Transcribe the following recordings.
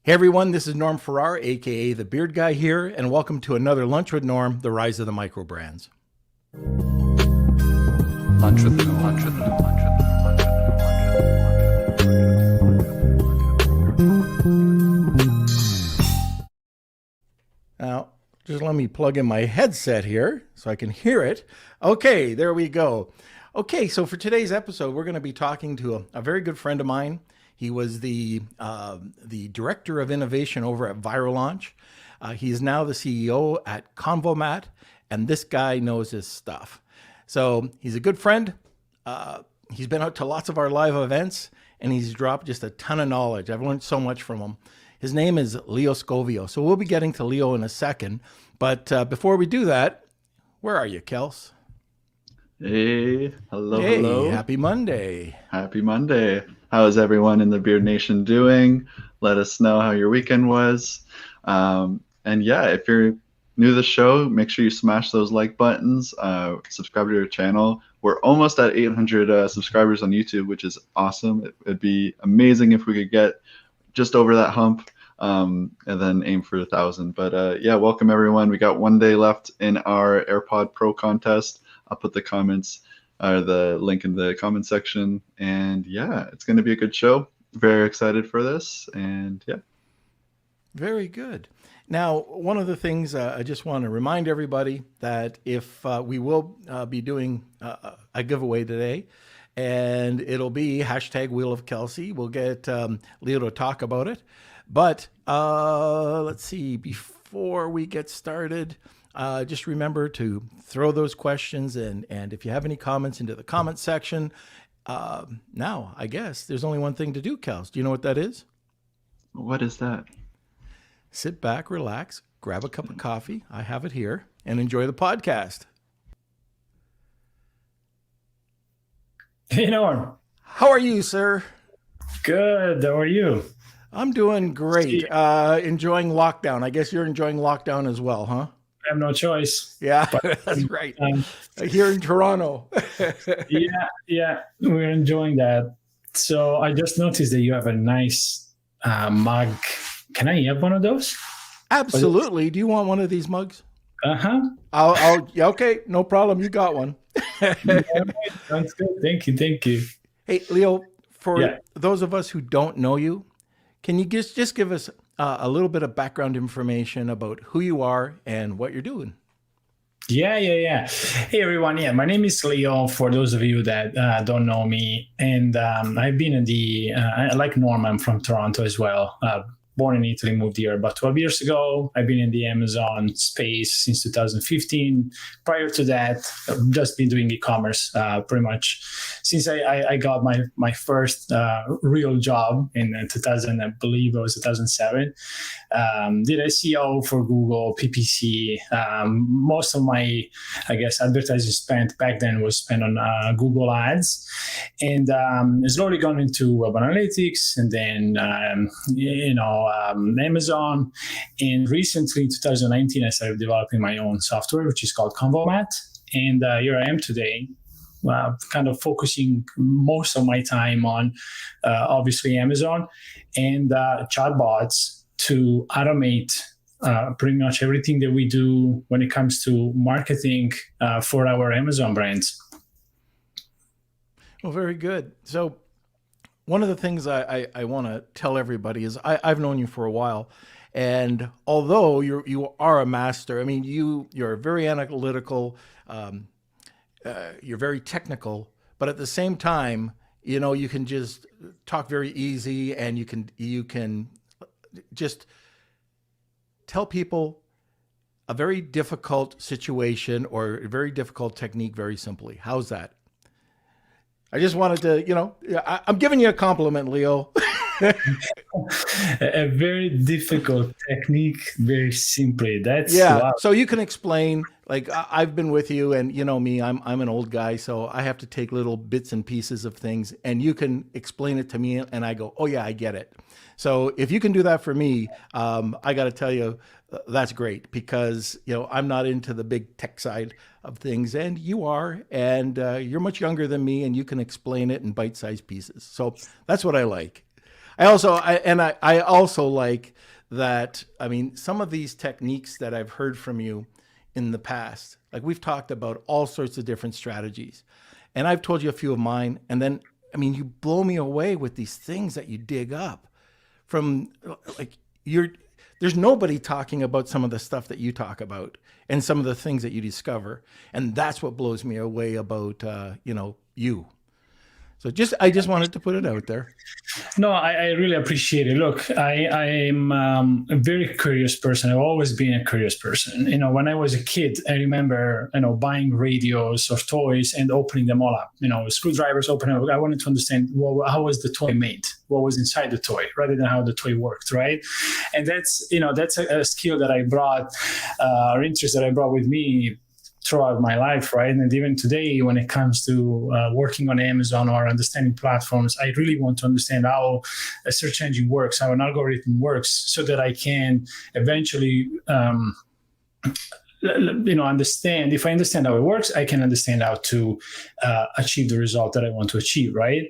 Hey everyone, this is Norm Farrar, aka the Beard Guy here, and welcome to another Lunch with Norm, the rise of the micro brands. Lunch with Norm. Lunch with Norm. Lunch with Norm. Now, just let me plug in my headset here so I can hear it. Okay, there we go. Okay, so for today's episode, we're going to be talking to a very good friend of mine. He was the director of innovation over at ViralLaunch. He is now the CEO at Convomat, and this guy knows his stuff. So he's a good friend. He's been out to lots of our live events, and he's dropped just a ton of knowledge. I've learned so much from him. His name is Leo Sgovio. So we'll be getting to Leo in a second. But before we do that, where are you, Kels? Hey, hello, Hey, hello. happy Monday. Happy Monday. How is everyone in the Beard Nation doing? Let us know how your weekend was. And yeah, if you're new to the show, make sure you smash those like buttons, subscribe to your channel. We're almost at 800 subscribers on YouTube, which is awesome. It'd be amazing if we could get just over that hump and then aim for 1,000. But yeah, welcome everyone. We got one day left in our AirPod Pro contest. I'll put the link in the comment section. And yeah, it's going to be a good show. Very excited for this. And yeah. Very good. Now, one of the things I just want to remind everybody that if we will be doing a giveaway today, and it'll be hashtag Wheel of Kelsey. We'll get Leo to talk about it. But let's see, before we get started, just remember to throw those questions in. And if you have any comments into the comment section, now, I guess there's only one thing to do, Kels. Do you know what that is? What is that? Sit back, relax, grab a cup of coffee. I have it here, and enjoy the podcast. Hey, Norm. How are you, sir? Good. How are you? I'm doing great. Enjoying lockdown. I guess you're enjoying lockdown as well, huh? I have no choice. Yeah, that's right. Here in Toronto. yeah, we're enjoying that. So I just noticed that you have a nice mug. Can I have one of those? Absolutely. Do you want one of these mugs? Uh-huh. Okay, no problem. You got one. Sounds good. Thank you. Hey, Leo, for those of us who don't know you, can you just give us a little bit of background information about who you are and what you're doing? Yeah. Hey, everyone. Yeah, my name is Leo, for those of you that don't know me. And I've been in like Norm, I'm from Toronto as well. Born in Italy, moved here about 12 years ago. I've been in the Amazon space since 2015. Prior to that, I've just been doing e-commerce pretty much since I got my first real job in 2000, I believe it was 2007. Did SEO for Google, PPC. Most of my, I guess, advertising spent back then was spent on Google ads. And slowly gone into web analytics and then, Amazon. And recently in 2019, I started developing my own software, which is called Convomat. And here I am today, kind of focusing most of my time on obviously Amazon and chatbots to automate pretty much everything that we do when it comes to marketing for our Amazon brands. Well, very good. So one of the things I want to tell everybody is I've known you for a while, and although you are a master, I mean you're very analytical, you're very technical, but at the same time, you can just talk very easy, and you can just tell people a very difficult situation or a very difficult technique very simply. How's that? I just wanted to, I'm giving you a compliment, Leo. A very difficult technique, very simply. That's wow. So you can explain, like I've been with you, and you know me, I'm an old guy, so I have to take little bits and pieces of things, and you can explain it to me, and I go, oh yeah, I get it. So if you can do that for me, I got to tell you, that's great, because I'm not into the big tech side of things, and you are, and you're much younger than me, and you can explain it in bite-sized pieces. So that's what I like. I also like that. I mean, some of these techniques that I've heard from you in the past, like we've talked about all sorts of different strategies, and I've told you a few of mine. And then, I mean, you blow me away with these things that you dig up from, like there's nobody talking about some of the stuff that you talk about and some of the things that you discover. And that's what blows me away about, you. So I just wanted to put it out there. No, I really appreciate it. Look, I'm a very curious person. I've always been a curious person. When I was a kid, I remember, buying radios or toys and opening them all up. Screwdrivers, opening up. I wanted to understand how was the toy made, what was inside the toy, rather than how the toy worked, right? And that's a skill that I brought, or interest that I brought with me throughout my life, right? And even today, when it comes to working on Amazon or understanding platforms, I really want to understand how a search engine works, how an algorithm works, so that I can eventually, understand. If I understand how it works, I can understand how to achieve the result that I want to achieve, right?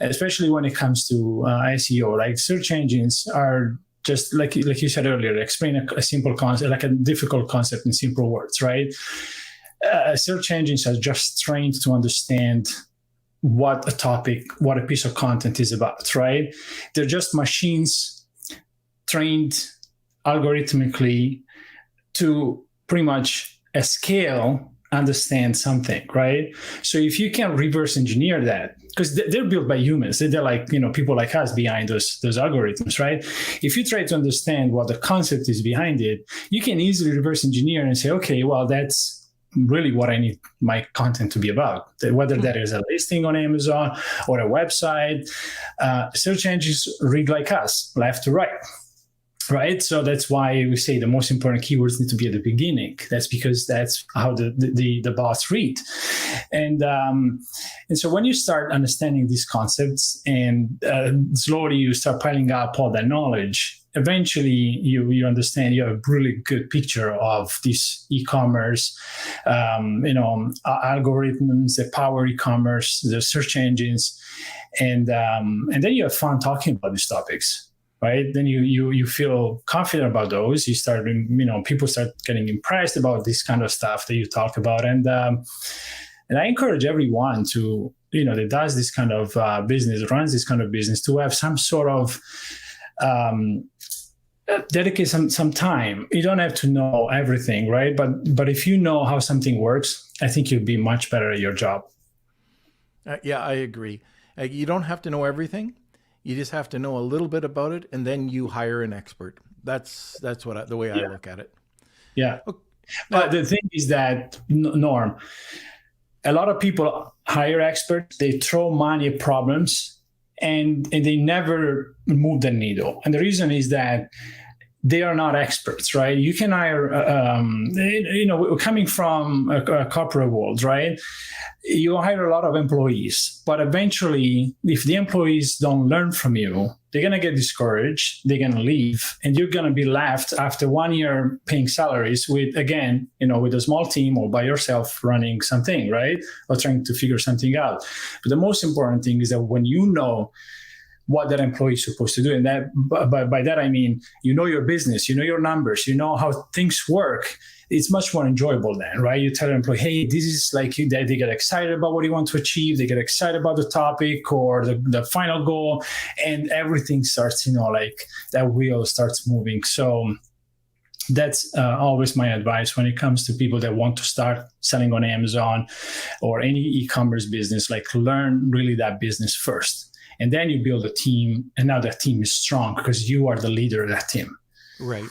Especially when it comes to SEO, like search engines are just like you said earlier, explain a simple concept, like a difficult concept in simple words, right? Search engines are just trained to understand what a topic, what a piece of content is about, right? They're just machines trained algorithmically to pretty much at scale understand something, right? So if you can reverse engineer that, because they're built by humans, they're like, people like us behind those algorithms, right? If you try to understand what the concept is behind it, you can easily reverse engineer and say, okay, well, that's really what I need my content to be about. Whether that is a listing on Amazon or a website, search engines read like us, left to right. Right. So that's why we say the most important keywords need to be at the beginning. That's because that's how the bots read. And so when you start understanding these concepts and slowly you start piling up all that knowledge, eventually you understand, you have a really good picture of this e-commerce, algorithms, the power e-commerce, the search engines, and then you have fun talking about these topics. Right, then you feel confident about those. You start, people start getting impressed about this kind of stuff that you talk about, and I encourage everyone to, that does this kind of business, runs this kind of business, to have some sort of dedicate some time. You don't have to know everything, right? But if you know how something works, I think you'll be much better at your job. Yeah, I agree. You don't have to know everything. You just have to know a little bit about it, and then you hire an expert. That's the way I look at it. Yeah. Okay. But the thing is that, Norm, a lot of people hire experts, they throw money at problems, and they never move the needle. And the reason is that they are not experts, right? You can hire, coming from a corporate world, right? You hire a lot of employees, but eventually, if the employees don't learn from you, they're going to get discouraged, they're going to leave, and you're going to be left after 1 year paying salaries with a small team or by yourself running something, right? Or trying to figure something out. But the most important thing is that when you know what that employee is supposed to do, and that by that I mean your business, your numbers, how things work, it's much more enjoyable then, right? You tell an employee, hey, this is like, they get excited about what you want to achieve, they get excited about the topic or the final goal, and everything starts, like that wheel starts moving. So that's always my advice when it comes to people that want to start selling on Amazon or any e-commerce business, like learn really that business first. And then you build a team, and now that team is strong because you are the leader of that team. Right.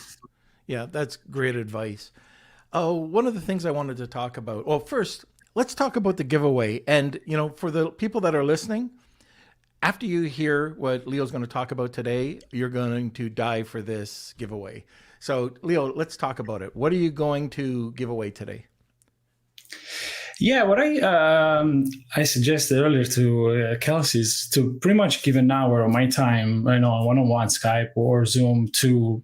Yeah, that's great advice. One of the things I wanted to talk about, well, first, let's talk about the giveaway. And, for the people that are listening, after you hear what Leo's going to talk about today, you're going to die for this giveaway. So, Leo, let's talk about it. What are you going to give away today? Yeah, what I suggested earlier to Kelsey is to pretty much give an hour of my time, one-on-one Skype or Zoom to,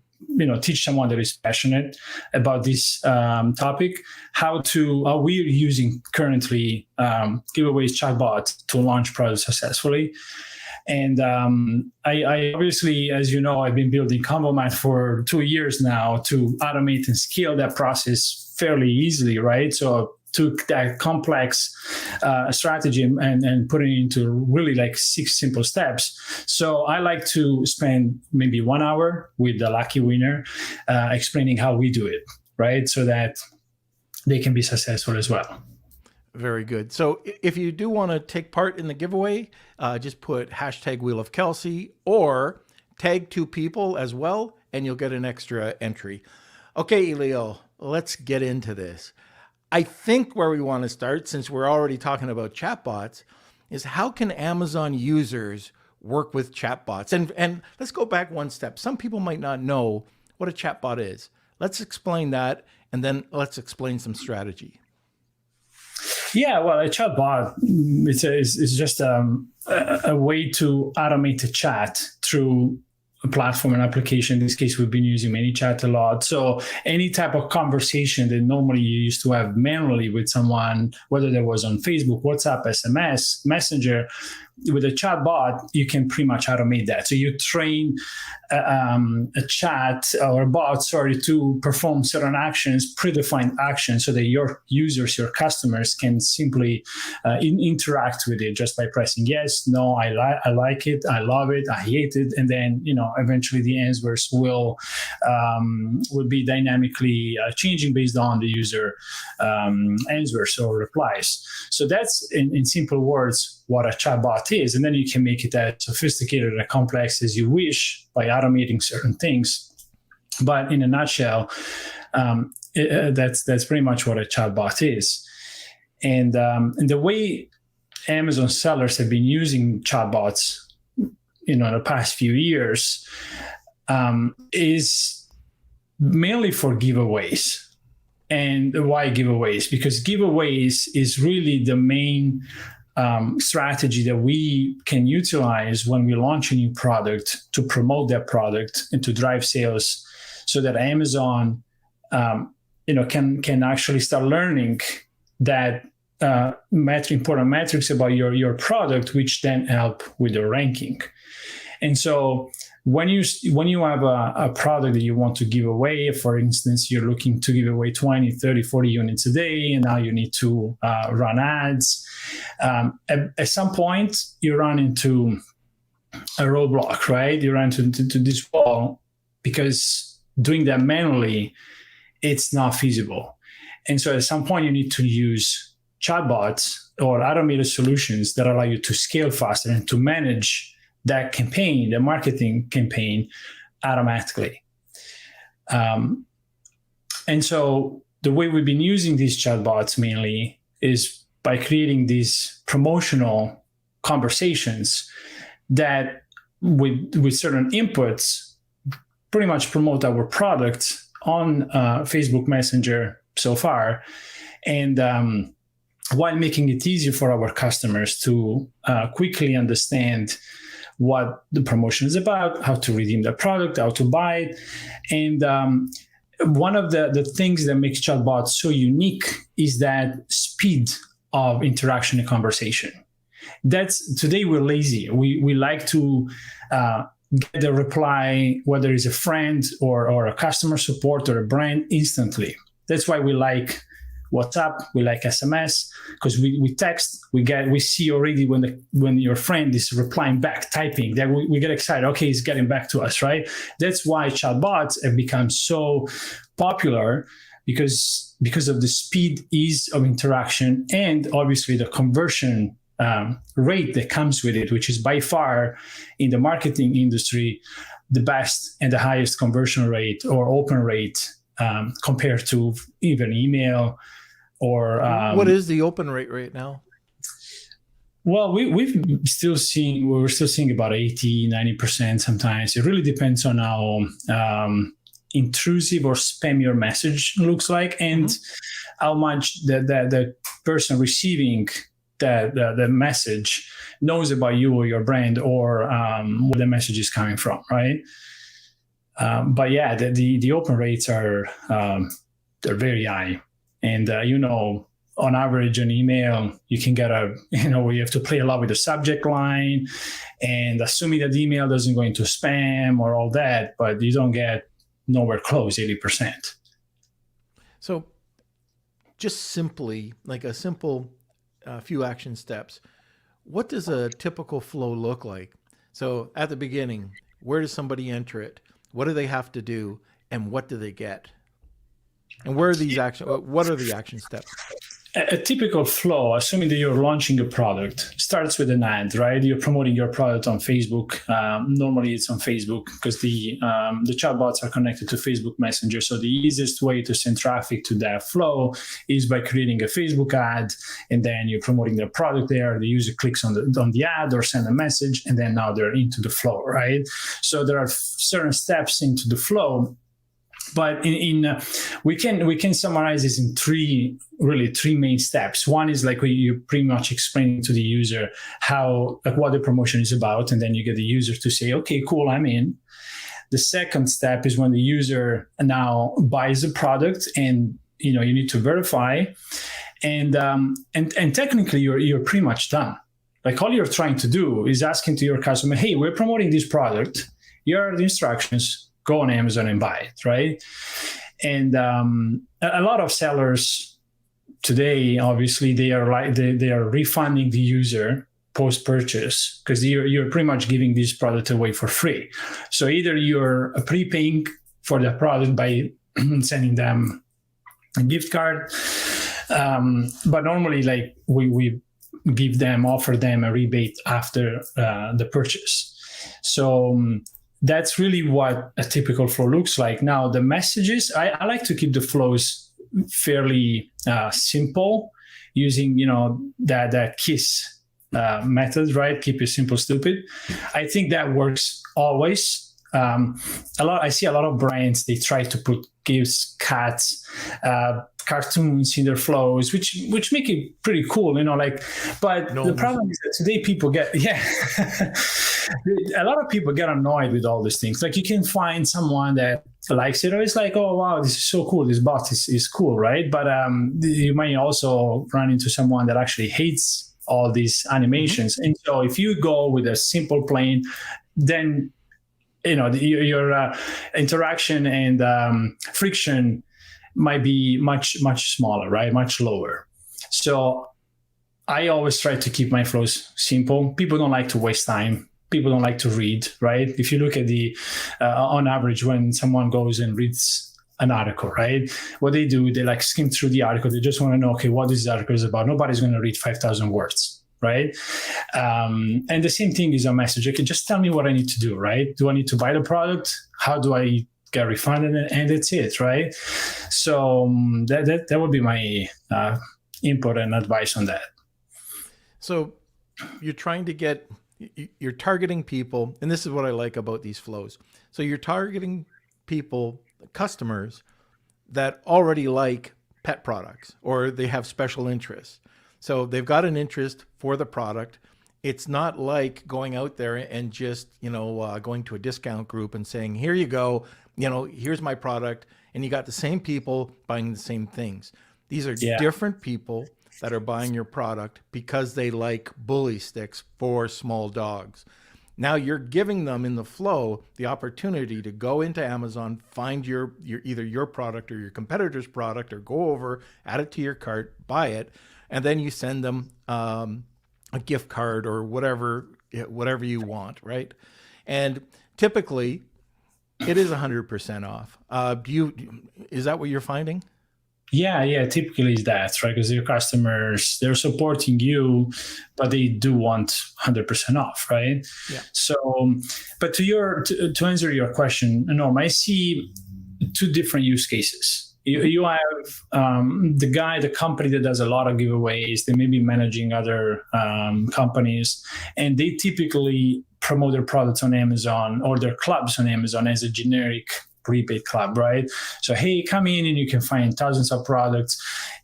teach someone that is passionate about this topic, how we're using currently giveaways chatbot to launch products successfully. And I obviously, as you know, I've been building Convomat for 2 years now to automate and scale that process fairly easily, right? So took that complex strategy and put it into really like 6 simple steps. So I like to spend maybe 1 hour with the lucky winner explaining how we do it, right? So that they can be successful as well. Very good. So if you do want to take part in the giveaway, just put hashtag Wheel of Kelsey or tag 2 people as well, and you'll get an extra entry. Okay, Leo, let's get into this. I think where we want to start, since we're already talking about chatbots, is how can Amazon users work with chatbots? And let's go back one step. Some people might not know what a chatbot is. Let's explain that, and then let's explain some strategy. Yeah, well, a chatbot is just a way to automate a chat through a platform and application. In this case, we've been using ManyChat a lot. So any type of conversation that normally you used to have manually with someone, whether that was on Facebook, WhatsApp, SMS, Messenger, with a chatbot, you can pretty much automate that. So you train a chat or a bot, to perform certain actions, predefined actions, so that your users, your customers can simply interact with it just by pressing yes, no, I like it, I love it, I hate it, and then eventually the answers will be dynamically changing based on the user answers or replies. So that's in simple words what a chatbot is, and then you can make it as sophisticated and complex as you wish by automating certain things. But in a nutshell, that's pretty much what a chatbot is. And the way Amazon sellers have been using chatbots, the past few years, is mainly for giveaways. And why giveaways? Because giveaways is really the main strategy that we can utilize when we launch a new product to promote that product and to drive sales, so that Amazon, can actually start learning that important metrics about your product, which then help with the ranking. And so when you have a product that you want to give away, for instance, you're looking to give away 20, 30, 40 units a day, and now you need to run ads. At some point, you run into a roadblock, right? You run into this wall, because doing that manually, it's not feasible. And so at some point, you need to use chatbots or automated solutions that allow you to scale faster and to manage that campaign, the marketing campaign, automatically. And so the way we've been using these chatbots mainly is by creating these promotional conversations that with certain inputs pretty much promote our product on Facebook Messenger so far. And while making it easier for our customers to quickly understand what the promotion is about, how to redeem the product, how to buy it. And one of the things that makes chatbots so unique is that speed of interaction and conversation. Today we're lazy. We like to get the reply, whether it's a friend or a customer support or a brand, instantly. That's why we like WhatsApp, we like SMS, because we text, we see already when your friend is replying back, typing, that we get excited. Okay, he's getting back to us, right? That's why chatbots have become so popular, because of the speed, ease of interaction, and obviously the conversion rate that comes with it, which is by far in the marketing industry the best and the highest conversion rate or open rate compared to even email or what is the open rate right now? Well, we're still seeing about 80-90% sometimes. It really depends on how intrusive or spam your message looks like, and how much the person receiving the message knows about you or your brand, or where the message is coming from, right? But yeah, the open rates are they're very high, and on average, an email, you can get where you have to play a lot with the subject line and assuming that the email doesn't go into spam or all that, but you don't get nowhere close 80%. So just simply, like a simple few action steps, what does a typical flow look like? So at the beginning, where does somebody enter it? What do they have to do? And what do they get? And what are the action steps? A typical flow, assuming that you're launching a product, starts with an ad, right? You're promoting your product on Facebook. Normally it's on Facebook because the chatbots are connected to Facebook Messenger. So the easiest way to send traffic to that flow is by creating a Facebook ad, and then you're promoting their product there. The user clicks on the ad or send a message, and then now they're into the flow, right? So there are certain steps into the flow. But we can summarize this in three main steps. One is like you pretty much explain to the user what the promotion is about, and then you get the user to say, okay, cool, I'm in. The second step is when the user now buys the product, and you need to verify, and technically you're pretty much done. Like all you're trying to do is asking to your customer, hey, we're promoting this product. Here are the instructions. Go on Amazon and buy it, right? And a lot of sellers today, obviously, they are refunding the user post-purchase because you're pretty much giving this product away for free. So either you're prepaying for the product by sending them a gift card, but normally, like we offer them a rebate after the purchase. So that's really what a typical flow looks like. Now, the messages, I like to keep the flows fairly simple using, that KISS method, right? Keep it simple, stupid. I think that works always. I see a lot of brands, they try to put GIFs, cats, cartoons in their flows, which make it pretty cool, but the problem is that today people a lot of people get annoyed with all these things. Like you can find someone that likes it, or it's like, oh wow, this is so cool, this bot is cool, right? But you might also run into someone that actually hates all these animations. Mm-hmm. And so if you go with a simple plain, then your interaction and friction might be much, much smaller, right? Much lower. So I always try to keep my flows simple. People don't like to waste time. People don't like to read, right? If you look at on average, when someone goes and reads an article, right? What they do, they like skim through the article. They just want to know, okay, what this article is about. Nobody's going to read 5,000 words, right? And the same thing is a message. Okay, just tell me what I need to do, right? Do I need to buy the product? How do I get refunded? And that's it, right? So that would be my input and advice on that. So you're targeting people, and this is what I like about these flows. So you're targeting people, customers that already like pet products, or they have special interests. So they've got an interest for the product. It's not like going out there and just, going to a discount group and saying, here you go, here's my product. And you got the same people buying the same things. These are different people that are buying your product because they like bully sticks for small dogs. Now you're giving them in the flow the opportunity to go into Amazon, find your either your product or your competitor's product, or go over, add it to your cart, buy it, and then you send them a gift card or whatever you want, right? And typically it is 100% off. Is that what you're finding? Yeah, typically it's that, right? Because your customers, they're supporting you, but they do want 100% off, right? Yeah. So, but to answer your question, Norm, I see two different use cases. You have the company that does a lot of giveaways. They may be managing other companies, and they typically promote their products on Amazon or their clubs on Amazon as a generic rebate club, right? So, hey, come in and you can find thousands of products.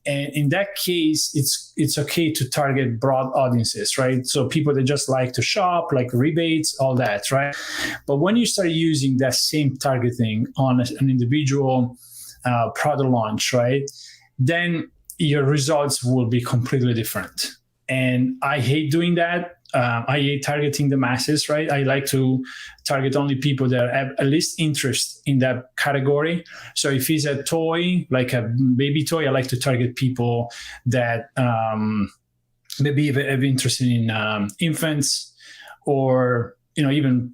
And in that case, it's okay to target broad audiences, right? So people that just like to shop, like rebates, all that, right? But when you start using that same targeting on an individual product launch, right, then your results will be completely different. And I hate doing that. I hate targeting the masses, right? I like to target only people that have at least interest in that category. So if it's a toy, like a baby toy, I like to target people that maybe have interest in infants, or even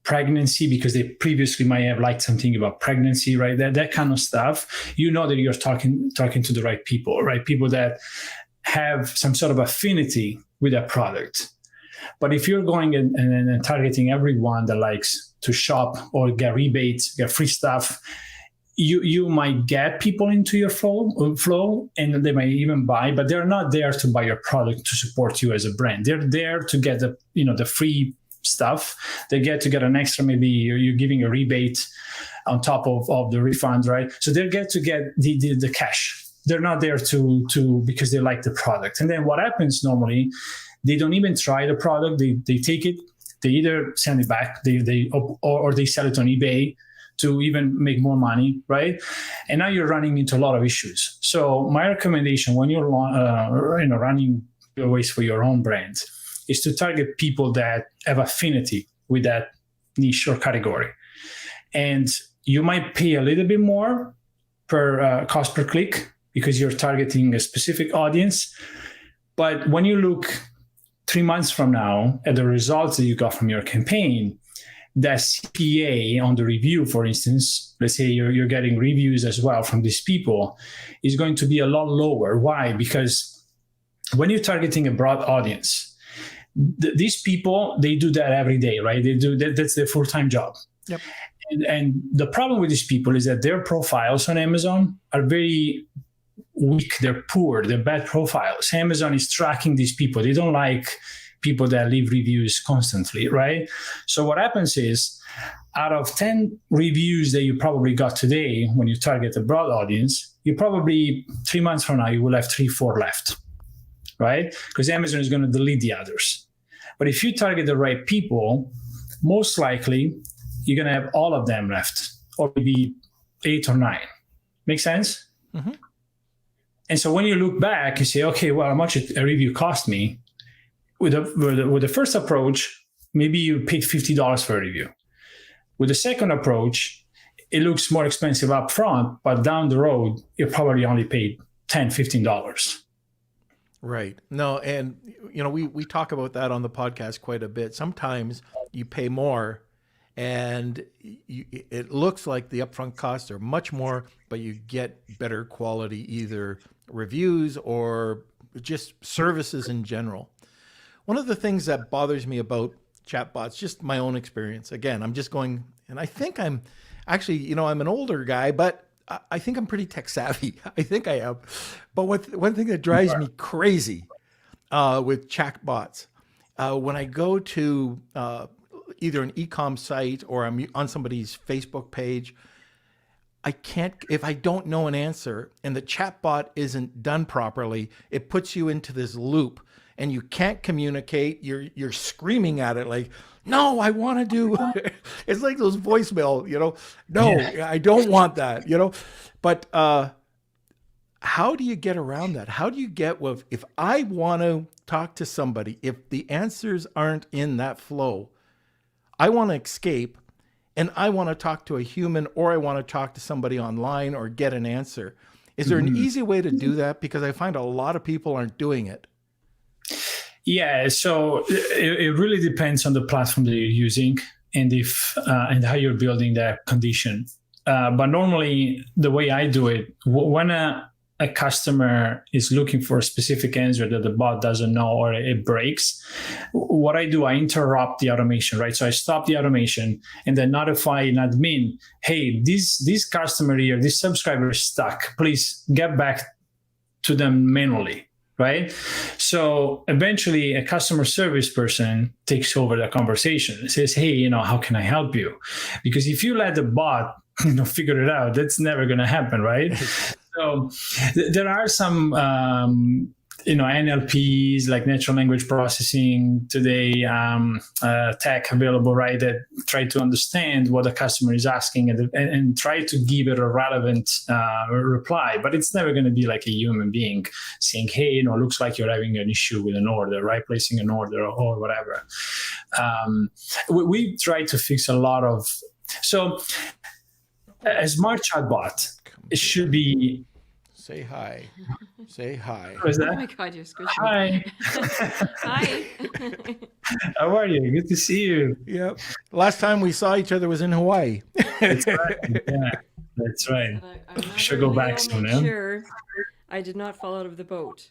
pregnancy, because they previously might have liked something about pregnancy, right? That kind of stuff. That you're talking to the right people, right? People that have some sort of affinity with that product. But if you're going and targeting everyone that likes to shop or get rebates, get free stuff, you might get people into your flow, and they might even buy, but they're not there to buy your product to support you as a brand. They're there to get the free stuff. They get an extra, maybe you're giving a rebate on top of the refund, right? So they get to get the cash. They're not there to because they like the product. And then what happens normally, they don't even try the product. They take it, they either send it back, or they sell it on eBay to even make more money, right? And now you're running into a lot of issues. So my recommendation when you're running giveaways for your own brand is to target people that have affinity with that niche or category. And you might pay a little bit more per cost per click because you're targeting a specific audience. But when you look 3 months from now at the results that you got from your campaign, that CPA on the review, for instance, let's say you're getting reviews as well from these people, is going to be a lot lower. Why? Because when you're targeting a broad audience, these people, they do that every day, right? They do that. That's their full-time job. Yep. And the problem with these people is that their profiles on Amazon are very weak. They're poor. They're bad profiles. Amazon is tracking these people. They don't like people that leave reviews constantly, right? So what happens is, out of 10 reviews that you probably got today, when you target a broad audience, you probably 3 months from now, you will have 3-4 left, right? Because Amazon is going to delete the others. But if you target the right people, most likely you're going to have all of them left, or maybe 8 or 9. Make sense? Mm-hmm. And so when you look back, you say, okay, well, how much a review cost me? With the first approach, maybe you paid $50 for a review. With the second approach, it looks more expensive up front, but down the road, you probably only paid $10, $15. Right. No, and we talk about that on the podcast quite a bit. Sometimes you pay more, and it looks like the upfront costs are much more, but you get better quality, either reviews or just services in general. One of the things that bothers me about chatbots, just my own experience. Again, I'm just going, and I think I'm actually, I'm an older guy, but I think I'm pretty tech savvy. I think I am. But one thing that drives me crazy with chatbots, when I go to either an e-com site or I'm on somebody's Facebook page, I can't, if I don't know an answer and the chatbot isn't done properly, it puts you into this loop and you can't communicate. You're screaming at it like, no, I want to do, it's like those voicemail, no, yeah. I don't want that, but how do you get around that? How do you get, if I want to talk to somebody, if the answers aren't in that flow, I want to escape and I want to talk to a human, or I want to talk to somebody online or get an answer. Is there an easy way to do that? Because I find a lot of people aren't doing it. Yeah, so it really depends on the platform that you're using and and how you're building that condition. But normally, the way I do it, when a customer is looking for a specific answer that the bot doesn't know or it breaks, what I do, I interrupt the automation, right? So I stop the automation and then notify an admin, hey, this customer here, this subscriber is stuck. Please get back to them manually, right? So eventually a customer service person takes over the conversation and says, hey, how can I help you? Because if you let the bot figure it out, that's never going to happen, right? So there are some NLPs, like natural language processing today, tech available, right, that try to understand what the customer is asking and try to give it a relevant reply. But it's never going to be like a human being saying, hey, looks like you're having an issue with an order, right? Placing an order or whatever. We try to fix a lot of, so a smart chatbot, it should be. Say hi. Say hi. What is that? Oh my God, you're squishing. Hi. Hi. How are you? Good to see you. Yep. Last time we saw each other was in Hawaii. That's right. Yeah, that's right. I Should go back soon, make eh? sure I did not fall out of the boat.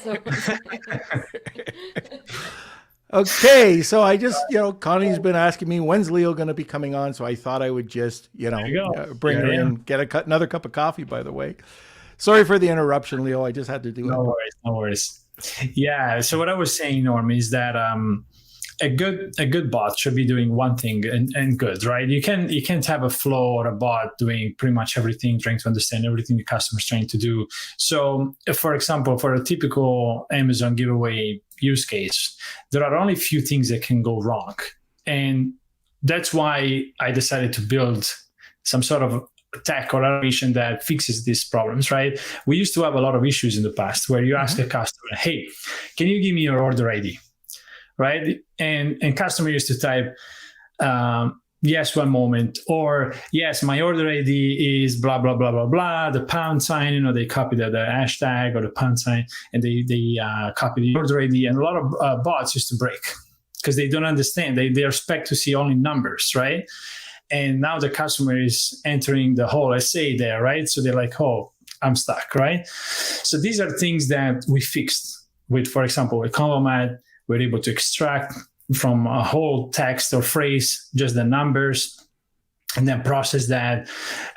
So. Okay, so I just, Connie's been asking me, when's Leo going to be coming on? So I thought I would just, bring her in, get another cup of coffee, by the way. Sorry for the interruption, Leo. I just had to do it. No worries. Yeah. So what I was saying, Norm, is that a good bot should be doing one thing and good, right? You can't have a flow or a bot doing pretty much everything, trying to understand everything the customer's trying to do. So, for example, for a typical Amazon giveaway use case, there are only a few things that can go wrong, and that's why I decided to build some sort of tech or automation that fixes these problems, right? We used to have a lot of issues in the past where you ask a customer, hey, can you give me your order ID? Right? And customer used to type, yes, one moment, or yes, my order ID is blah, blah, blah, blah, blah, the pound sign, they copy the hashtag or the pound sign, and they copy the order ID. And a lot of bots used to break because they don't understand. They expect to see only numbers, right? And now the customer is entering the whole essay there, right? So they're like, oh, I'm stuck, right? So these are things that we fixed with, for example, with Convomat. We're able to extract from a whole text or phrase just the numbers and then process that.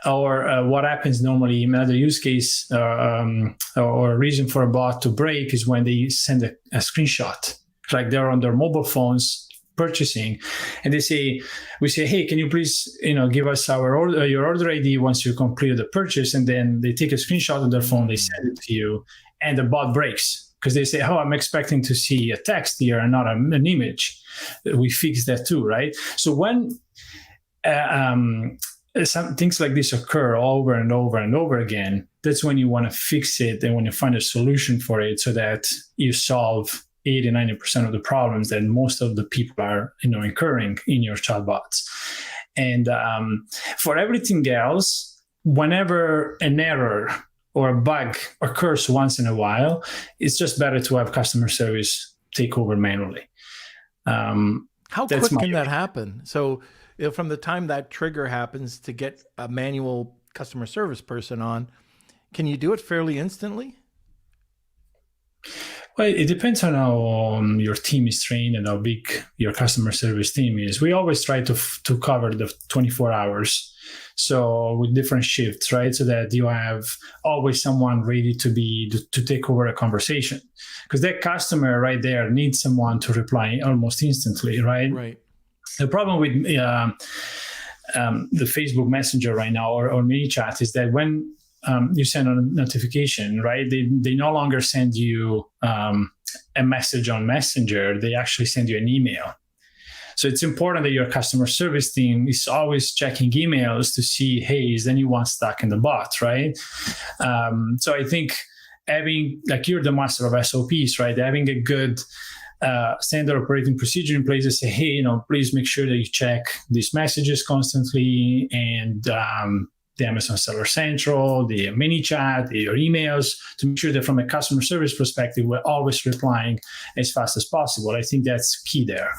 Or what happens normally in another use case or a reason for a bot to break is when they send a screenshot, like they're on their mobile phones purchasing, and we say, hey, can you please, give us your order ID once you complete the purchase, and then they take a screenshot of their phone, they send it to you, and the bot breaks because they say, oh, I'm expecting to see a text here and not an image. We fix that too, right? So when some things like this occur over and over and over again, that's when you want to fix it and when you find a solution for it so that you solve 80-90% of the problems that most of the people are incurring in your chatbots. And for everything else, whenever an error or a bug occurs once in a while, it's just better to have customer service take over manually. How quick can that happen? So from the time that trigger happens to get a manual customer service person on, can you do it fairly instantly? Well, it depends on how your team is trained and how big your customer service team is. We always try to cover the 24 hours. So with different shifts, right? So that you have always someone ready to take over a conversation. Because that customer right there needs someone to reply almost instantly, right? Right. The problem with the Facebook Messenger right now or ManyChat is that when you send a notification, right? They no longer send you a message on Messenger. They actually send you an email. So it's important that your customer service team is always checking emails to see, hey, is anyone stuck in the bot, right? So I think having, like, you're the master of SOPs, right? Having a good standard operating procedure in place to say, hey, please make sure that you check these messages constantly, and the Amazon Seller Central, the ManyChat, your emails, to make sure that from a customer service perspective, we're always replying as fast as possible. I think that's key there.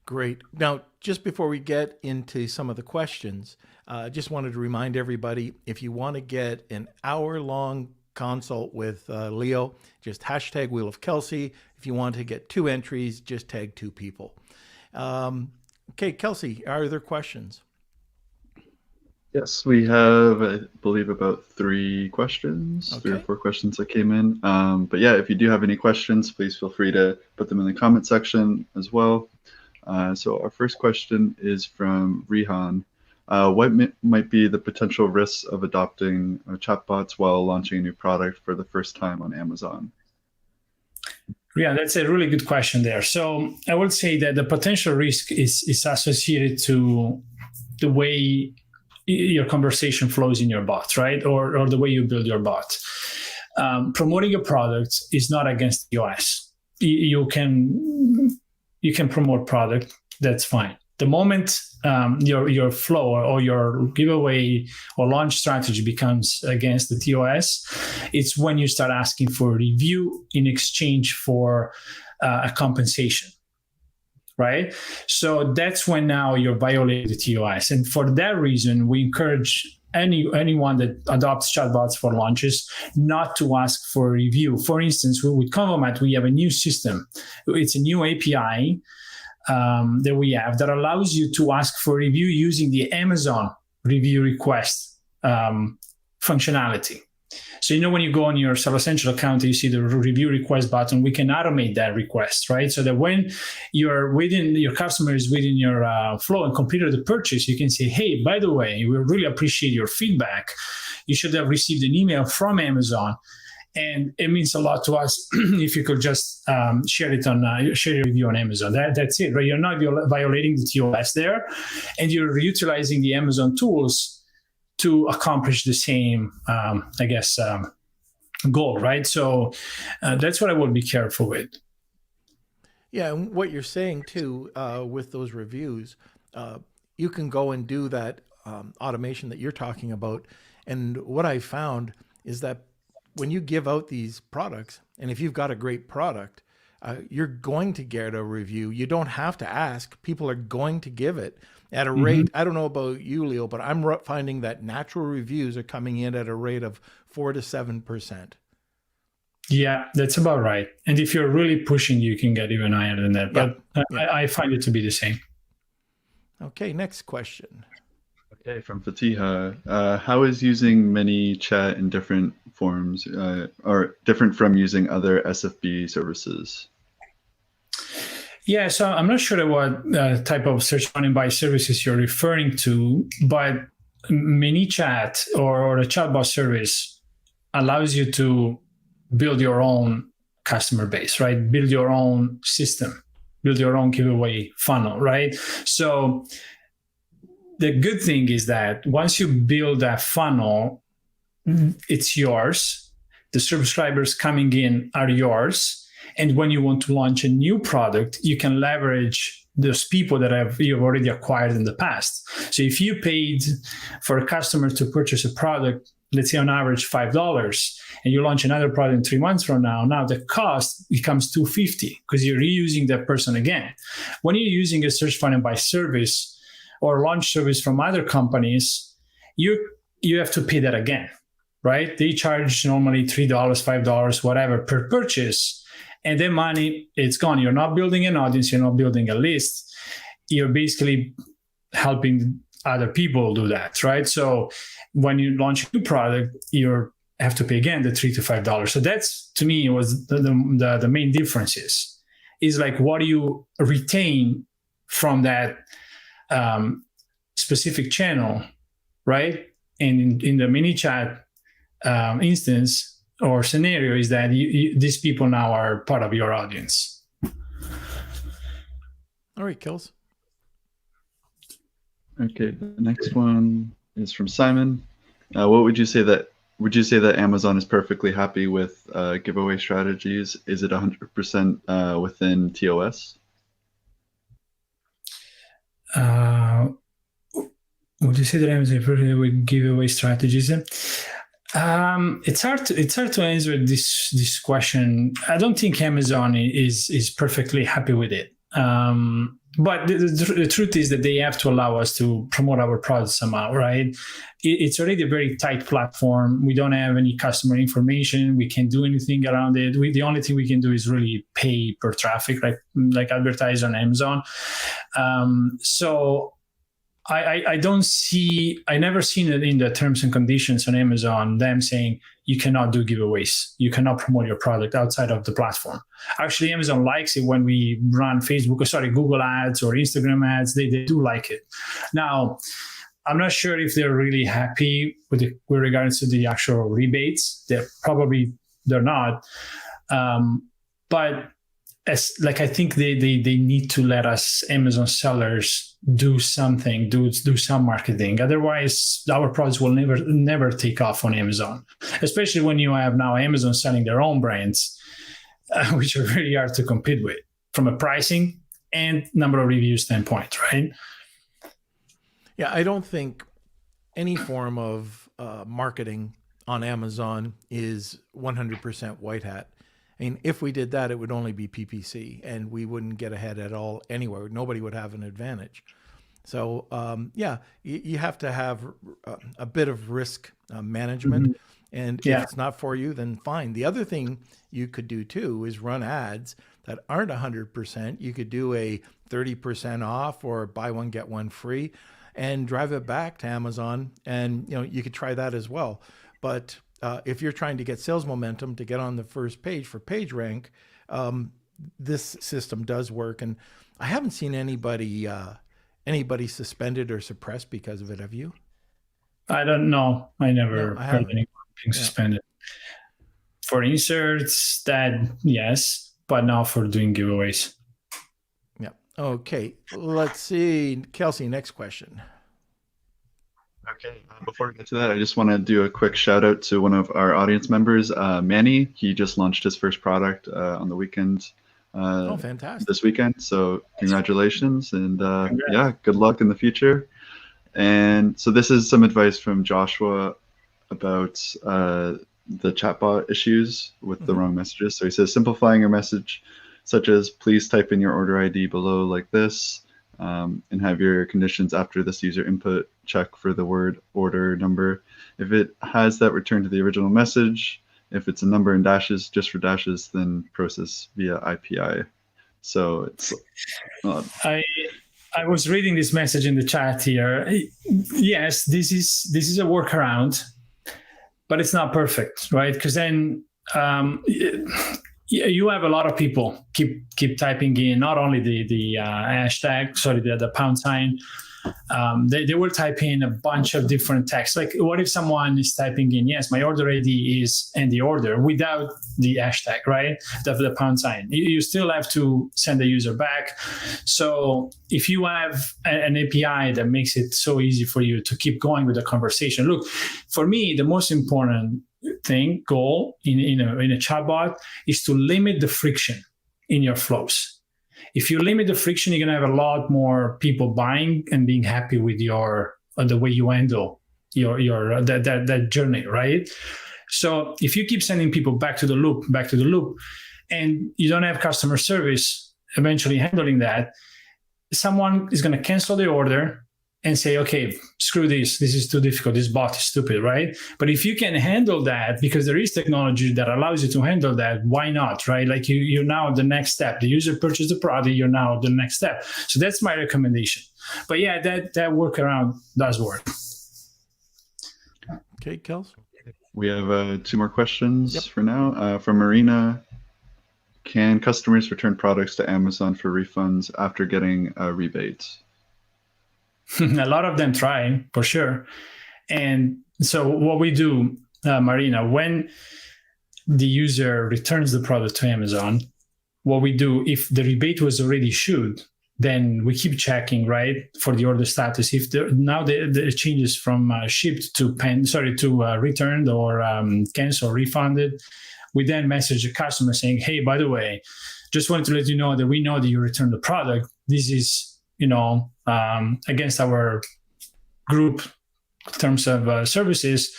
Great. Now, just before we get into some of the questions, just wanted to remind everybody, if you want to get an hour-long consult with Leo, just hashtag Wheel of Kelsey. If you want to get 2 entries, just tag 2 people. Okay, Kelsey, are there questions? Yes, we have, I believe, about 3 questions, Okay. 3 or 4 questions that came in. But yeah, if you do have any questions, please feel free to put them in the comment section as well. So our first question is from Rihan. What might be the potential risks of adopting chatbots while launching a new product for the first time on Amazon? Yeah, that's a really good question there. So I would say that the potential risk is associated to the way your conversation flows in your bot, right? Or the way you build your bot. Promoting a product is not against the OS. You can promote product, that's fine. The moment your flow or your giveaway or launch strategy becomes against the TOS, it's when you start asking for a review in exchange for a compensation, right? So that's when now you're violating the TOS. And for that reason, we encourage anyone that adopts chatbots for launches not to ask for a review. For instance, with Convomat, we have a new system. It's a new API that we have that allows you to ask for review using the Amazon review request functionality. So, when you go on your Seller Central account, you see the review request button, we can automate that request, right? So that when your customer is within your flow and completed the purchase, you can say, hey, by the way, we really appreciate your feedback. You should have received an email from Amazon. And it means a lot to us if you could just share your review on Amazon. That's it, right? You're not violating the TOS there, and you're utilizing the Amazon tools to accomplish the same, goal, right? So that's what I would be careful with. Yeah, and what you're saying too, with those reviews, you can go and do that automation that you're talking about. And what I found is that when you give out these products, and if you've got a great product, you're going to get a review. You don't have to ask. People are going to give it at a rate. I don't know about you, Leo, but I'm finding that natural reviews are coming in at a rate of 4 to 7%. Yeah, that's about right. And if you're really pushing, you can get even higher than that. But I find it to be the same. Okay, next question. Okay, from Fatiha. How is using ManyChat in different forms or different from using other SFB services? Yeah, so I'm not sure what type of search funding by services you're referring to, but ManyChat or a chatbot service allows you to build your own customer base, right? Build your own system, build your own giveaway funnel, right? So the good thing is that once you build that funnel, it's yours. The subscribers coming in are yours. And when you want to launch a new product, you can leverage those people that you've already acquired in the past. So if you paid for a customer to purchase a product, let's say on average $5, and you launch another product in 3 months from now the cost becomes $250 because you're reusing that person again. When you're using a search funnel by service or launch service from other companies, you have to pay that again, right? They charge normally $3, $5, whatever per purchase. And then money, it's gone. You're not building an audience. You're not building a list. You're basically helping other people do that, right? So when you launch a new product, you have to pay again the $3 to $5. So that's, to me, was the main differences. Is like, what do you retain from that specific channel, right? And in the ManyChat instance, or scenario is that these people now are part of your audience. All right, Kills. Okay, the next one is from Simon. Would you say that Amazon is perfectly happy with giveaway strategies? Is it 100% within TOS? Would you say that Amazon is perfectly with giveaway strategies? It's hard to answer this question. I don't think Amazon is perfectly happy with it. But the truth is that they have to allow us to promote our products somehow, right? It's already a very tight platform. We don't have any customer information. We can't do anything around it. The only thing we can do is really pay per traffic, like advertise on Amazon. So I never seen it in the terms and conditions on Amazon, them saying you cannot do giveaways. You cannot promote your product outside of the platform. Actually, Amazon likes it when we run Google ads or Instagram ads. They do like it. Now, I'm not sure if they're really happy with regards to the actual rebates. They're not. But I think they need to let us Amazon sellers do something, do some marketing. Otherwise, our products will never take off on Amazon. Especially when you have now Amazon selling their own brands, which are really hard to compete with from a pricing and number of reviews standpoint, right? Yeah, I don't think any form of marketing on Amazon is 100% white hat. I mean, if we did that, it would only be PPC, and we wouldn't get ahead at all anywhere. Nobody would have an advantage. So, you have to have a bit of risk management. Mm-hmm. And if it's not for you, then fine. The other thing you could do too is run ads that aren't 100%. You could do a 30% off or buy one, get one free, and drive it back to Amazon. And, you could try that as well. But if you're trying to get sales momentum to get on the first page for PageRank, this system does work. And I haven't seen anybody suspended or suppressed because of it. Have you? I don't know. I never heard anyone being suspended. For inserts, that yes, but not for doing giveaways. Yeah. Okay. Let's see. Kelsey, next question. Okay, before we get to that, I just want to do a quick shout out to one of our audience members, Manny. He just launched his first product on the weekend. Fantastic. This weekend. So congratulations, and good luck in the future. And so this is some advice from Joshua about the chatbot issues with the wrong messages. So he says, simplifying your message, such as please type in your order ID below like this, and have your conditions after this user input, check for the word order number. If it has that, return to the original message. If it's a number in dashes, just for dashes, then process via IPI. So it's I was reading this message in the chat here. Yes, this is a workaround, but it's not perfect, right? Because then you have a lot of people keep typing in not only the hashtag, the pound sign. They will type in a bunch of different texts. Like, what if someone is typing in, yes, my order ID is and the order without the hashtag, right? The pound sign. You still have to send the user back. So if you have an API that makes it so easy for you to keep going with the conversation, look, for me, the most important goal in a chatbot is to limit the friction in your flows. If you limit the friction, you're going to have a lot more people buying and being happy with the way you handle that journey, right? So if you keep sending people back to the loop, and you don't have customer service eventually handling that, someone is going to cancel the order and say, okay, screw this is too difficult, this bot is stupid, right? But if you can handle that, because there is technology that allows you to handle that, why not, right? Like you're now the next step. The user purchased the product, you're now the next step. So that's my recommendation. But yeah, that workaround does work. Okay, Kels? We have 2 more questions for now. From Marina, can customers return products to Amazon for refunds after getting a rebate? A lot of them try, for sure. And so what we do, Marina, when the user returns the product to Amazon, what we do, if the rebate was already issued, then we keep checking, right, for the order status. If now the changes from shipped to returned or canceled, refunded, we then message the customer saying, hey, by the way, just wanted to let you know that we know that you returned the product. This is against our group terms of services,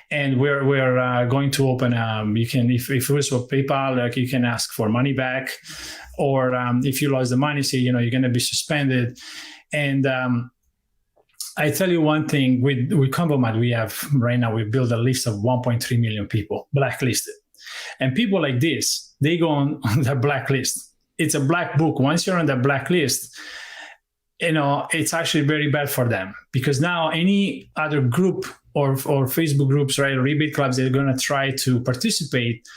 and we're going to open. You can, if it was for PayPal, like you can ask for money back, or if you lost the money, say you're going to be suspended. And I tell you one thing, with Convomat, we have right now, we built a list of 1.3 million people blacklisted, and people like this, they go on the blacklist. It's a black book. Once you're on the blacklist, it's actually very bad for them, because now any other group or Facebook groups, right, or rebate clubs, they're going to try to participate,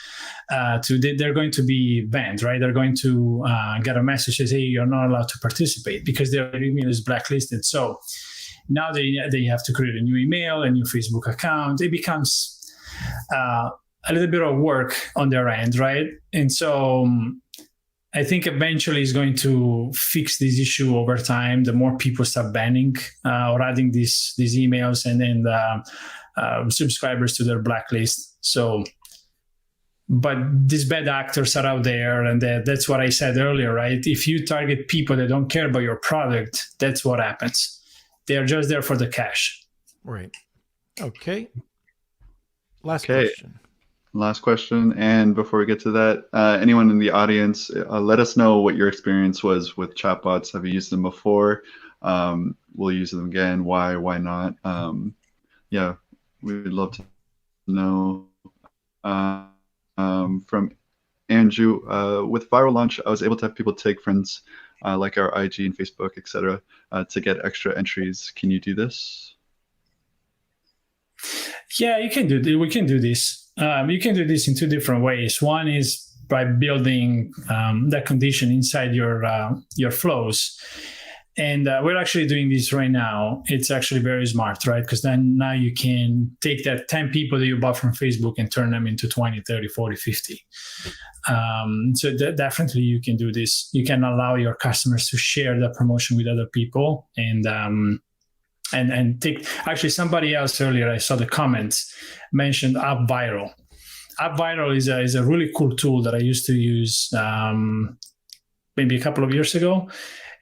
they're going to be banned, right? They're going to get a message that says, hey, you're not allowed to participate because their email is blacklisted. So Now they have to create a new email, a new Facebook account. It becomes a little bit of work on their end, right? And so I think eventually it's going to fix this issue over time. The more people start banning or adding these emails and then subscribers to their blacklist. So, but these bad actors are out there, and that's what I said earlier, right? If you target people that don't care about your product, that's what happens. They are just there for the cash. Right. Okay. Last question. Last question. And before we get to that, anyone in the audience, let us know what your experience was with chatbots. Have you used them before? Will you use them again? Why not? Yeah, we would love to know. From Andrew, with Viral Launch, I was able to have people take friends like our IG and Facebook, etc., to get extra entries. Can you do this? Yeah, you can do this. We can do this. You can do this in two different ways. One is by building that condition inside your flows. And we're actually doing this right now. It's actually very smart, right? Because then now you can take that 10 people that you bought from Facebook and turn them into 20, 30, 40, 50. So definitely you can do this. You can allow your customers to share that promotion with other people and take, actually somebody else earlier, I saw the comments, mentioned App Viral. App Viral is a really cool tool that I used to use maybe a couple of years ago.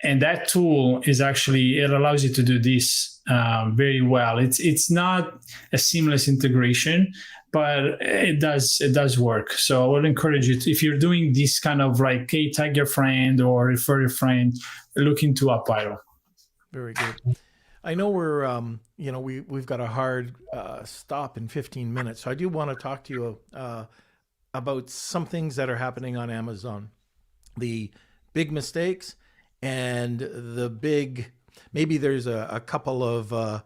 And that tool is actually, it allows you to do this very well. It's not a seamless integration, but it does work. So I would encourage you to, if you're doing this kind of like, hey, tag your friend or refer your friend, look into App Viral. Very good. I know we're, we've got a hard stop in 15 minutes. So I do want to talk to you about some things that are happening on Amazon. The big mistakes and the big, maybe there's a couple of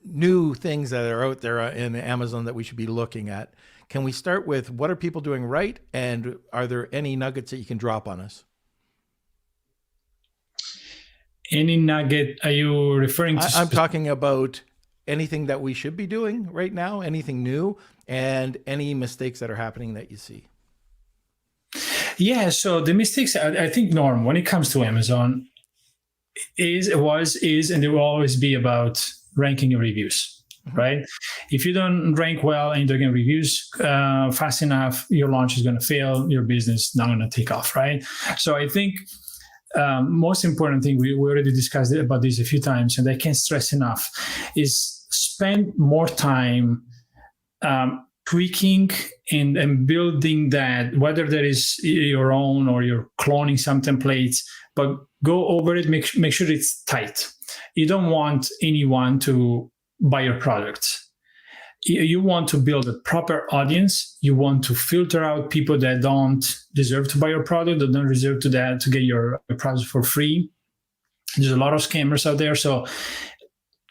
new things that are out there in Amazon that we should be looking at. Can we start with what are people doing right? And are there any nuggets that you can drop on us? Any nugget, are you referring to? I'm talking about anything that we should be doing right now, anything new, and any mistakes that are happening that you see. Yeah, so the mistakes, I think, Norm, when it comes to Amazon, is, and it will always be about ranking your reviews, right? If you don't rank well and you don't get reviews fast enough, your launch is going to fail, your business is not going to take off, right? So I think most important thing, we already discussed about this a few times, and I can't stress enough, is spend more time tweaking and building that, whether that is your own or you're cloning some templates, but go over it, make sure it's tight. You don't want anyone to buy your product. You want to build a proper audience. You want to filter out people that don't deserve to buy your product, that don't deserve to get your product for free. There's a lot of scammers out there. So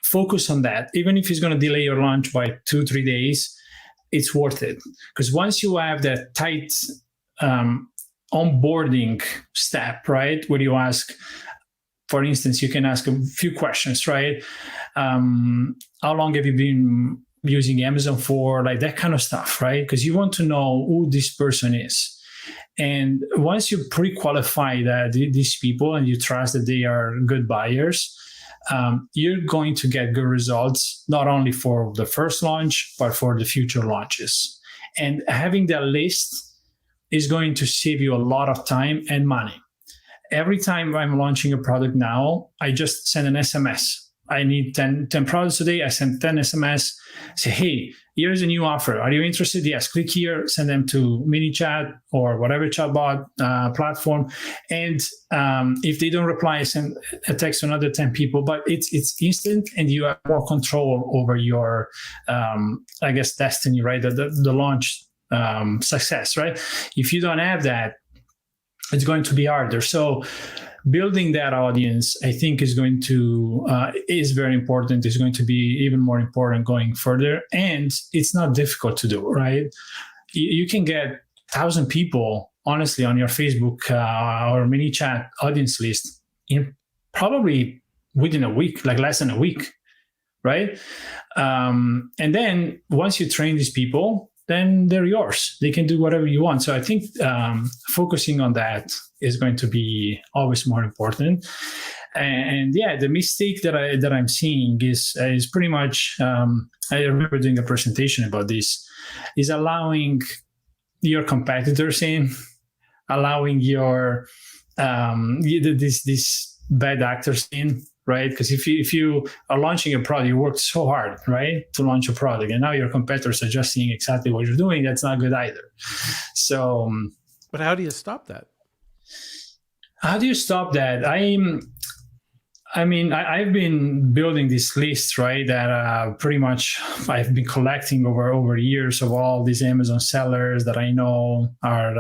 focus on that. Even if it's going to delay your launch by 2-3 days, it's worth it. Because once you have that tight onboarding step, right, where you ask, for instance, you can ask a few questions, right? How long have you been using Amazon for, like that kind of stuff, right? Because you want to know who this person is. And once you pre-qualify these people and you trust that they are good buyers, you're going to get good results, not only for the first launch, but for the future launches. And having that list is going to save you a lot of time and money. Every time I'm launching a product now, I just send an SMS. I need 10 products a day. I send 10 SMS, say, hey, here's a new offer. Are you interested? Yes, click here, send them to MiniChat or whatever chatbot platform. And if they don't reply, I send a text to another 10 people, but it's instant and you have more control over your, destiny, right? The launch success, right? If you don't have that, it's going to be harder. So building that audience, I think, is very important. It's going to be even more important going further. And it's not difficult to do, right? You can get 1,000 people, honestly, on your Facebook or MiniChat audience list in probably within a week, like less than a week, right? And then once you train these people, then they're yours. They can do whatever you want. So I think focusing on that is going to be always more important. And yeah, the mistake that I'm seeing is pretty much. I remember doing a presentation about this. Is allowing your competitors in, allowing your these bad actors in. Right, because if you are launching a product, you worked so hard, right, to launch a product, and now your competitors are just seeing exactly what you're doing. That's not good either. So, but how do you stop that? How do you stop that? I've been building this list, right, that pretty much I've been collecting over years of all these Amazon sellers that I know are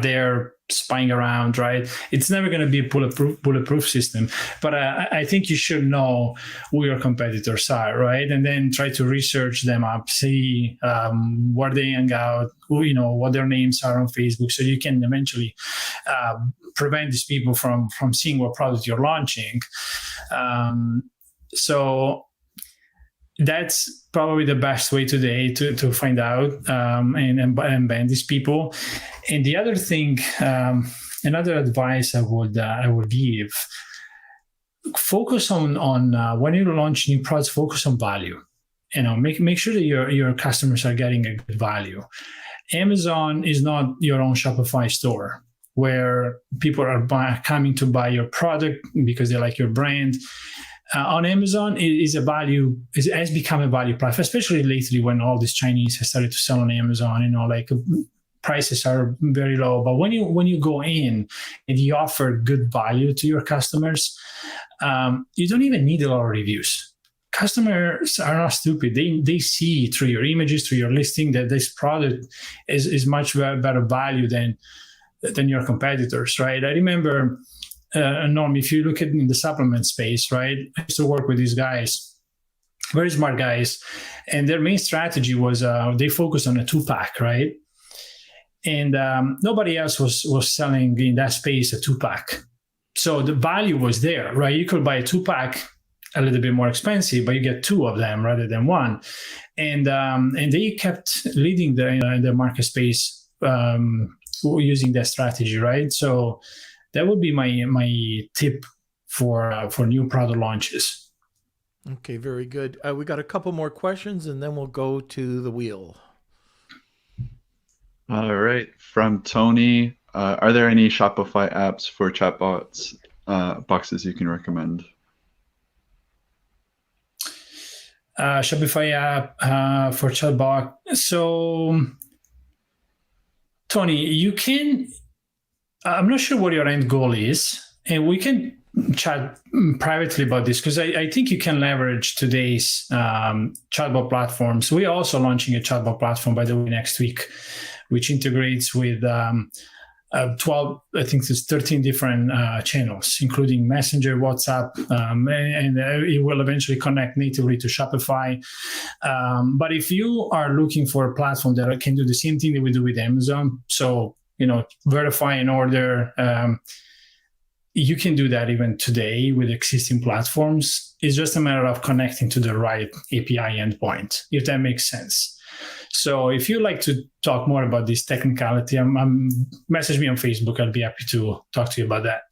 there spying around, right? It's never going to be a bulletproof system, but I think you should know who your competitors are, right? And then try to research them up, see where they hang out, what their names are on Facebook, so you can eventually prevent these people from seeing what product you're launching. So that's probably the best way today to find out and ban these people. And the other thing, another advice I would give: focus on when you launch new products, focus on value. Make sure that your customers are getting a good value. Amazon is not your own Shopify store where people are coming to buy your product because they like your brand. On Amazon, it has become a value platform, especially lately when all these Chinese have started to sell on Amazon. Prices are very low. But when you go in and you offer good value to your customers, you don't even need a lot of reviews. Customers are not stupid. They see through your images, through your listing, that this product is much better value than your competitors, right? I remember. Norm, if you look at in the supplement space, right, I used to work with these guys, very smart guys, and their main strategy was they focused on a 2-pack, right? And nobody else was selling in that space a 2-pack. So the value was there, right? You could buy a 2-pack a little bit more expensive, but you get 2 of them rather than 1. And they kept leading the market space using that strategy, right? So that would be my tip for new product launches. Okay, very good. We got a couple more questions, and then we'll go to the wheel. All right. From Tony, are there any Shopify apps for chatbots boxes you can recommend? Shopify app for chatbot. So, Tony, you can... I'm not sure what your end goal is, and we can chat privately about this because I think you can leverage today's chatbot platforms. We're also launching a chatbot platform, by the way, next week, which integrates with 12, I think there's 13 different channels, including Messenger, WhatsApp, and it will eventually connect natively to Shopify. But if you are looking for a platform that can do the same thing that we do with Amazon, so verify an order. You can do that even today with existing platforms. It's just a matter of connecting to the right API endpoint, if that makes sense. So if you'd like to talk more about this technicality, message me on Facebook. I'll be happy to talk to you about that.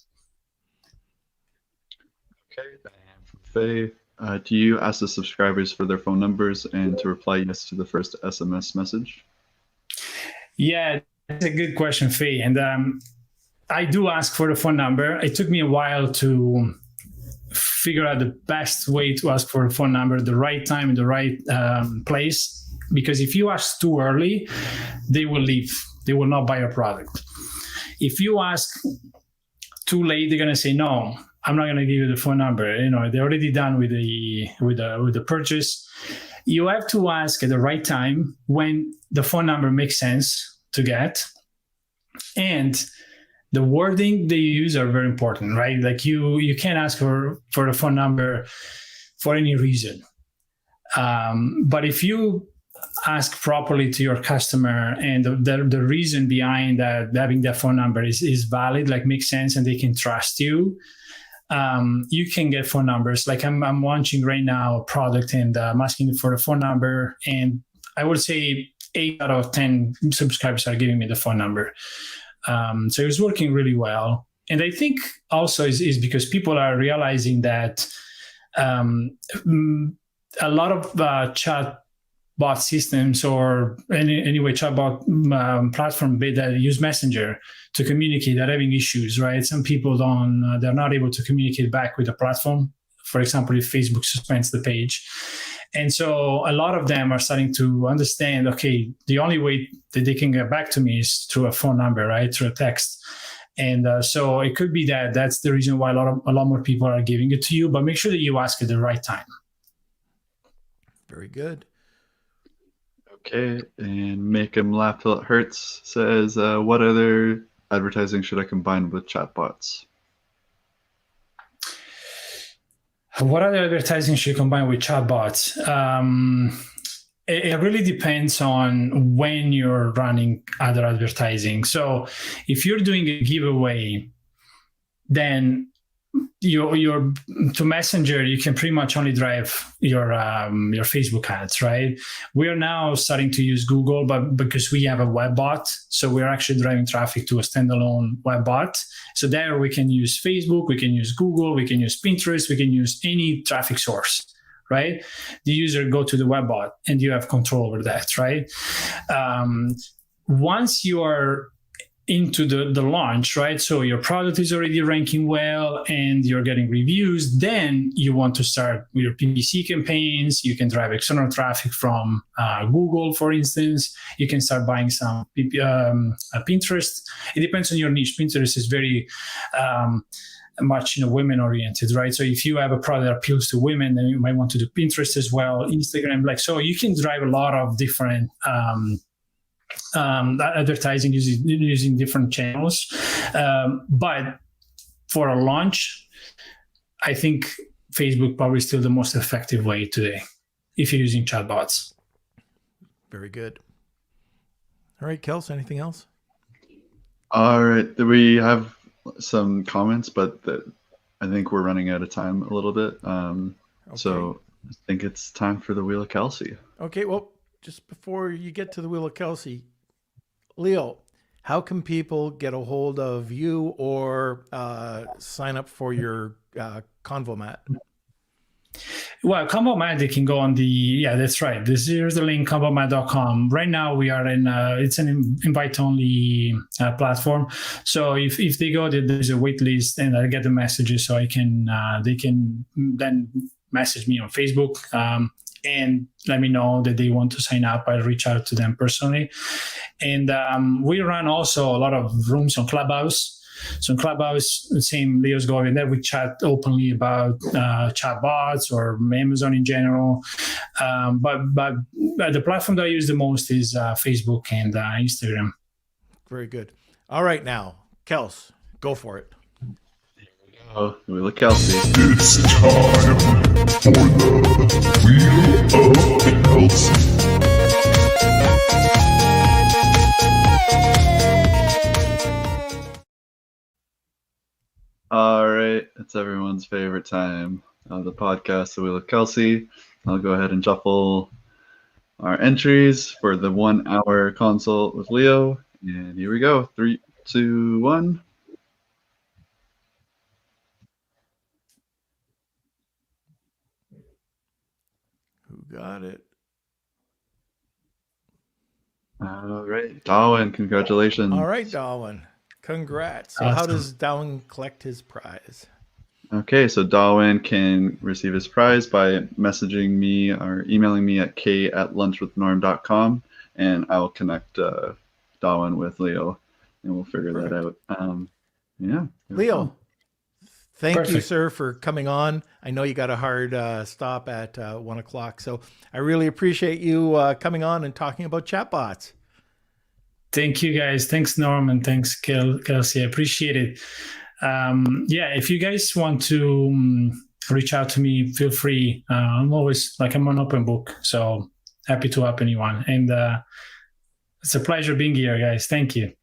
Okay, Diane from Faith. Do you ask the subscribers for their phone numbers and to reply yes to the first SMS message? Yeah. That's a good question, Faye. And I do ask for the phone number. It took me a while to figure out the best way to ask for a phone number, the right time and the right place. Because if you ask too early, they will leave. They will not buy your product. If you ask too late, they're going to say, no, I'm not going to give you the phone number. They're already done with the purchase. You have to ask at the right time when the phone number makes sense to get, and the wording they use are very important, right? Like you can't ask for the phone number for any reason. But if you ask properly to your customer, and the reason behind that having their phone number is valid, like makes sense, and they can trust you, you can get phone numbers. Like I'm launching right now a product, and I'm asking for a phone number, and I would say 8 out of 10 subscribers are giving me the phone number. So it's working really well. And I think also is because people are realizing that a lot of chatbot systems, or anyway chatbot platform that use Messenger to communicate, are having issues, right? Some people they're not able to communicate back with the platform. For example, if Facebook suspends the page. And so a lot of them are starting to understand, okay, the only way that they can get back to me is through a phone number, right? Through a text. And so it could be that that's the reason why a lot more people are giving it to you, but make sure that you ask at the right time. Very good. Okay, and Make Him Laugh Till It Hurts says, what other advertising should I combine with chatbots? What other advertising should you combine with chatbots? It really depends on when you're running other advertising. So if you're doing a giveaway, then you're to Messenger, you can pretty much only drive your Facebook ads, right? We are now starting to use Google, but because we have a web bot, so we're actually driving traffic to a standalone web bot. So there we can use Facebook, we can use Google, we can use Pinterest, we can use any traffic source, right? The user go to the web bot and you have control over that, right? Once you are into the launch, right? So your product is already ranking well and you're getting reviews, then you want to start with your PPC campaigns. You can drive external traffic from Google, for instance. You can start buying some Pinterest. It depends on your niche. Pinterest is very much women oriented, right? So if you have a product that appeals to women, then you might want to do Pinterest as well, Instagram. So you can drive a lot of different advertising using different channels, but for a launch, I think Facebook probably still the most effective way today if you're using chatbots. Very good. All right, Kels, anything else? All right, we have some comments, but I think we're running out of time a little bit. So I think it's time for the Wheel of Kelsey. Okay, well, just before you get to the Wheel of Kelsey, Leo, how can people get a hold of you or sign up for your Convomat? Well, Convomat, they can go on that's right. Here's the link, convomat.com. Right now we are in, it's an invite-only platform. So if they go, there's a wait list and I get the messages, so they can then message me on Facebook and let me know that they want to sign up. I'll reach out to them personally. And we run also a lot of rooms on Clubhouse. So in Clubhouse, the same Leo Sgovio, and then we chat openly about chatbots or Amazon in general. But the platform that I use the most is Facebook and Instagram. Very good. All right, now, Kels, go for it. Oh, Wheel of Kelsey. It's time for the Wheel of Kelsey. All right, it's everyone's favorite time of the podcast, the Wheel of Kelsey. I'll go ahead and shuffle our entries for the 1 hour consult with Leo. And here we go. 3, 2, 1. Who got it? All right, Darwin, congratulations. All right, Darwin. Congrats. So how does Darwin collect his prize? Okay, so Darwin can receive his prize by messaging me or emailing me at k@lunchwithnorm.com, and I will connect Darwin with Leo, and we'll figure that out. Yeah. Leo, thank you, Perfect. sir, for coming on. I know you got a hard stop at 1 o'clock, so I really appreciate you coming on and talking about chatbots. Thank you, guys. Thanks, Norm, and thanks, Kelsey. I appreciate it. If you guys want to reach out to me, feel free. I'm always I'm an open book. So happy to help anyone. And it's a pleasure being here, guys. Thank you.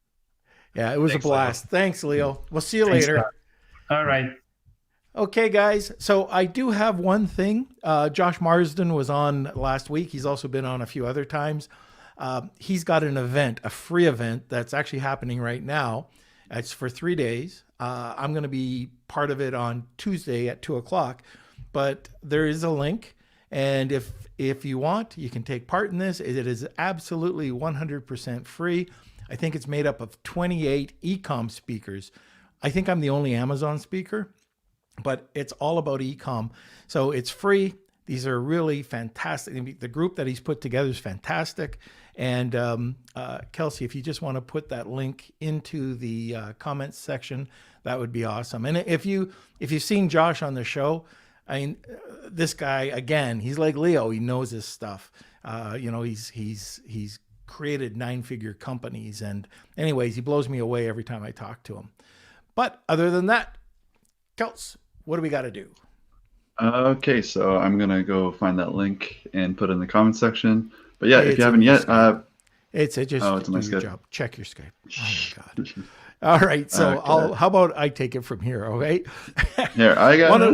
Yeah, it was Thanks, a blast. Thanks, Leo. We'll see you Thanks, later. Scott. All right. Okay, guys. So I do have one thing. Josh Marsden was on last week. He's also been on a few other times. He's got an event, a free event that's actually happening right now. It's for 3 days. I'm going to be part of it on Tuesday at 2:00, but there is a link. And if you want, you can take part in this. It is absolutely 100% free. I think it's made up of 28 e-com speakers. I think I'm the only Amazon speaker, but it's all about e-com. So it's free. These are really fantastic. The group that he's put together is fantastic. And Kelsey, if you just want to put that link into the comments section, that would be awesome. And if you've seen Josh on the show, I mean, this guy, again, he's like Leo. He knows his stuff. He's created 9-figure companies. And anyways, he blows me away every time I talk to him. But other than that, Kels, what do we got to do? Okay, so I'm going to go find that link and put it in the comment section. But yeah, if It's you haven't yet, it's just it's do my your Skype. job. Check your Skype. Oh my God. All right. So Okay. how about I take it from here? Okay. Here, I got no.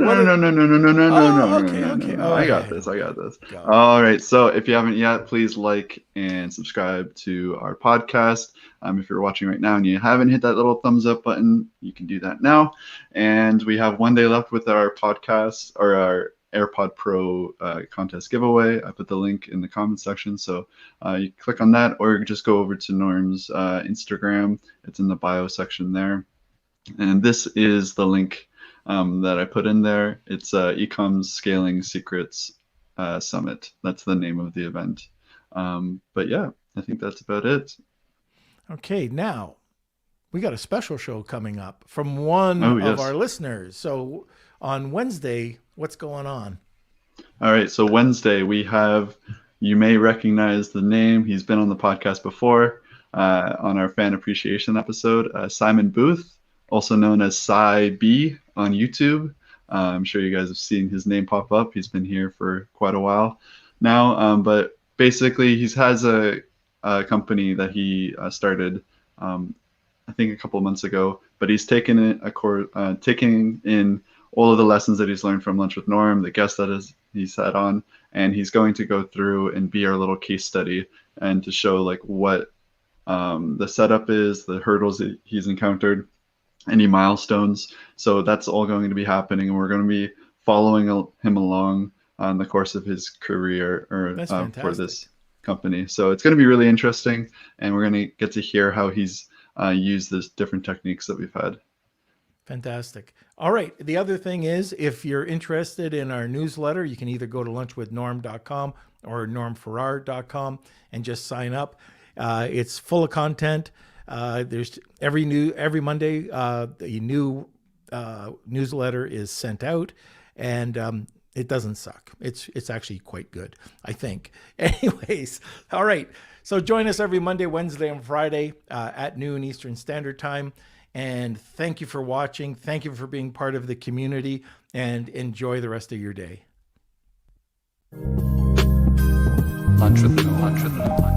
I got this. Go. All right. So if you haven't yet, please like and subscribe to our podcast. If you're watching right now and you haven't hit that little thumbs up button, you can do that now. And we have 1 day left with our podcast or our AirPod Pro contest giveaway. I put the link in the comment section, so you click on that, or you can just go over to Norm's Instagram. It's in the bio section there. And this is the link that I put in there. It's eCommerce Scaling Secrets Summit. That's the name of the event. But yeah, I think that's about it. Okay. Now we got a special show coming up from one of our listeners. So on Wednesday, what's going on? All right. So Wednesday we have, you may recognize the name. He's been on the podcast before on our fan appreciation episode. Simon Booth, also known as Cy B on YouTube. I'm sure you guys have seen his name pop up. He's been here for quite a while now. But basically, he has a company that he started, I think, a couple of months ago. But he's taking in all of the lessons that he's learned from Lunch with Norm, the guests that he's had on, and he's going to go through and be our little case study and to show like what the setup is, the hurdles that he's encountered, any milestones. So that's all going to be happening, and we're going to be following him along on the course of his career for this company. So it's going to be really interesting, and we're going to get to hear how he's used the different techniques that we've had. Fantastic. All right. The other thing is, if you're interested in our newsletter, you can either go to lunchwithnorm.com or normfarrar.com and just sign up. It's full of content. There's every Monday, a new newsletter is sent out, and it doesn't suck. It's actually quite good, I think. Anyways, all right. So join us every Monday, Wednesday, and Friday at noon Eastern Standard Time. And thank you for watching. Thank you for being part of the community, and enjoy the rest of your day. Lunch with Norm.